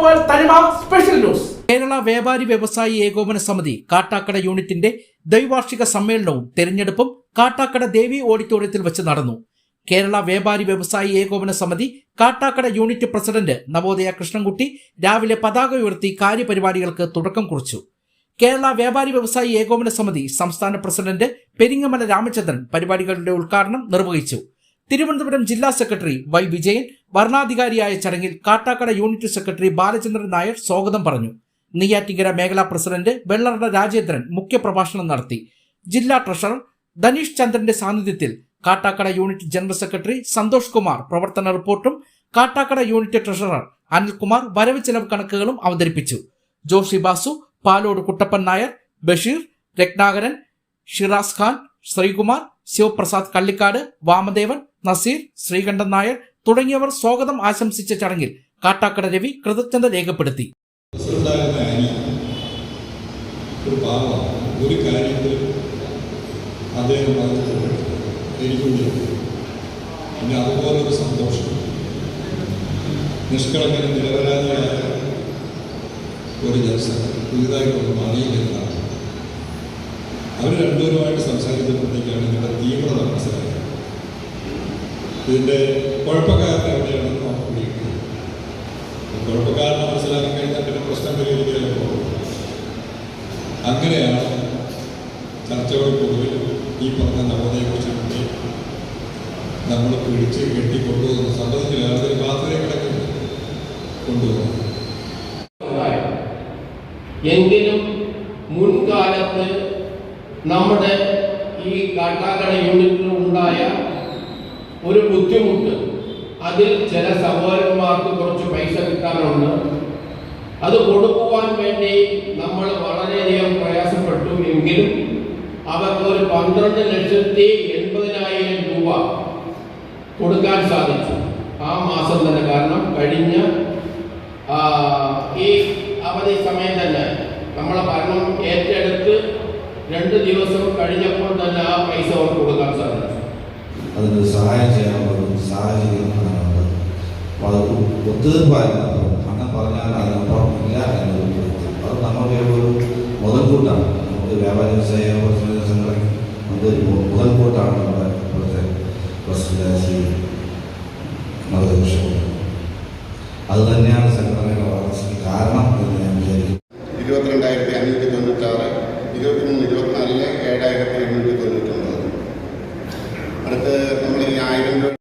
Special news. Kerala വ്യാപാരി വ്യവസായി ഏകോപന സമിതി കാട്ടാക്കട യൂണിറ്റിന്റെ ദ്വൈവാർഷിക സമ്മേളനവും തെരഞ്ഞെടുപ്പും കാട്ടാക്കട ദേവി ഓഡിറ്റോറിയത്തിൽ വെച്ച് നടന്നു. കേരള വ്യാപാരി വ്യവസായി ഏകോപന സമിതി കാട്ടാക്കട യൂണിറ്റ് പ്രസിഡന്റ് നവോദയ കൃഷ്ണൻകുട്ടി രാവിലെ പതാക ഉയർത്തി കാര്യപരിപാടികൾക്ക് തുടക്കം കുറിച്ചു. കേരള വ്യാപാരി വ്യവസായി ഏകോപന സമിതി സംസ്ഥാന പ്രസിഡന്റ് പെരിങ്ങമല രാമചന്ദ്രൻ പരിപാടികളുടെ ഉദ്ഘാടനം നിർവഹിച്ചു. തിരുവനന്തപുരം ജില്ലാ സെക്രട്ടറി വൈ വിജയൻ വരണാധികാരിയായ ചടങ്ങിൽ കാട്ടാക്കട യൂണിറ്റ് സെക്രട്ടറി ബാലചന്ദ്രൻ നായർ സ്വാഗതം പറഞ്ഞു. നെയ്യാറ്റിങ്കര മേഖലാ പ്രസിഡന്റ് വെള്ളറട രാജേന്ദ്രൻ മുഖ്യപ്രഭാഷണം നടത്തി. ജില്ലാ ട്രഷറർ ധനീഷ് ചന്ദ്രന്റെ സാന്നിധ്യത്തിൽ Kattakada unit general secretary Santhosh Kumar പ്രവർത്തന റിപ്പോർട്ടും കാട്ടാക്കട യൂണിറ്റ് ട്രഷറർ അനിൽകുമാർ വരവ് ചെലവ് കണക്കുകളും അവതരിപ്പിച്ചു. ജോഷി ബാസു, പാലോട് കുട്ടപ്പൻ നായർ, ബഷീർ, രത്നാകരൻ, ഷിറാസ് ഖാൻ, ശ്രീകുമാർ, ശിവപ്രസാദ് കള്ളിക്കാട്, വാമദേവൻ, നസീർ, ശ്രീകണ്ഠൻ നായർ തുടങ്ങിയവർ സ്വാഗതം ആശംസിച്ച ചടങ്ങിൽ കാട്ടാക്കട രവി കൃതജ്ഞത രേഖപ്പെടുത്തി. അതുപോലൊരു സന്തോഷം നിഷ്കളങ്കനും നിരപരാധിയായ ഒരു ജനസംഘം പുതിയതായിട്ടൊന്ന് മാറിയിരിക്കുന്നതാണ്. അവർ രണ്ടുപേരുമായിട്ട് സംസാരിച്ചപ്പോഴത്തേക്കാണ് ഇതിൻ്റെ തീവ്രത മനസ്സിലായത്. ഇതിൻ്റെ കുഴപ്പക്കാരൻ എവിടെയാണെന്ന് നമുക്ക് പിടിക്കുന്നത്. കുഴപ്പക്കാരനെ മനസ്സിലാക്കി കഴിഞ്ഞാൽ പിന്നെ പ്രശ്നം പരിഹരിക്കാനും പോകും. അങ്ങനെയാണ് ചർച്ചകൾ പൊതുവിൽ ഈ പറഞ്ഞ നവോദയെക്കുറിച്ച് നമ്മൾ പിടിച്ച് കെട്ടിക്കൊണ്ടുപോകുന്ന സംബന്ധിച്ചില്ല ഒരു ബാധ്യത കിടക്കുന്നു കൊണ്ടുപോകുന്നു. എങ്കിലും മുൻകാലത്ത് നമ്മുടെ ഈ കാട്ടാക്കട യൂണിറ്റിൽ ഉണ്ടായ ഒരു ബുദ്ധിമുട്ട്, അതിൽ ചില സഹോദരന്മാർക്ക് കുറച്ച് പൈസ കിട്ടാനുണ്ട്. അത് കൊടുക്കുവാൻ വേണ്ടി നമ്മൾ വളരെയധികം പ്രയാസപ്പെട്ടു. എങ്കിലും അവർക്ക് ഒരു 12,80,000 രൂപ കൊടുക്കാൻ സാധിച്ചു ആ മാസം തന്നെ. കാരണം കഴിഞ്ഞ ഈ അവധി സമയം തന്നെ നമ്മളെ ഭരണം ഏറ്റെടുത്ത് 2 ദിവസം കഴിഞ്ഞപ്പോൾ തന്നെ ആ പൈസ അവർക്ക് കൊടുക്കാൻ സാധിച്ചു. അതിന് സഹായം ചെയ്യാനുള്ള സാഹചര്യം അത് ഒത്തുതീർപ്പായിരുന്നു. അങ്ങനെ പറഞ്ഞാൽ അതിനപ്പുറം ഇല്ല എന്നത് അത് നമ്മുടെ ഒരു മുതൽക്കൂട്ടാണ്. നമുക്ക് വ്യാപാര വ്യവസായ സംഘടന അതൊരു മുതൽക്കൂട്ടാണ് നമ്മുടെ ഇപ്പോഴത്തെ പ്രസിഡന്റ് നവോദയ. അത് തന്നെയാണ് സംഘടനയുടെ വളർച്ചയ്ക്ക് കാരണം എന്ന് ഞാൻ വിചാരിക്കുന്നു. 22,596, 23-24 7,899. അടുത്ത് നമ്മൾ ഈ 1000 രൂപ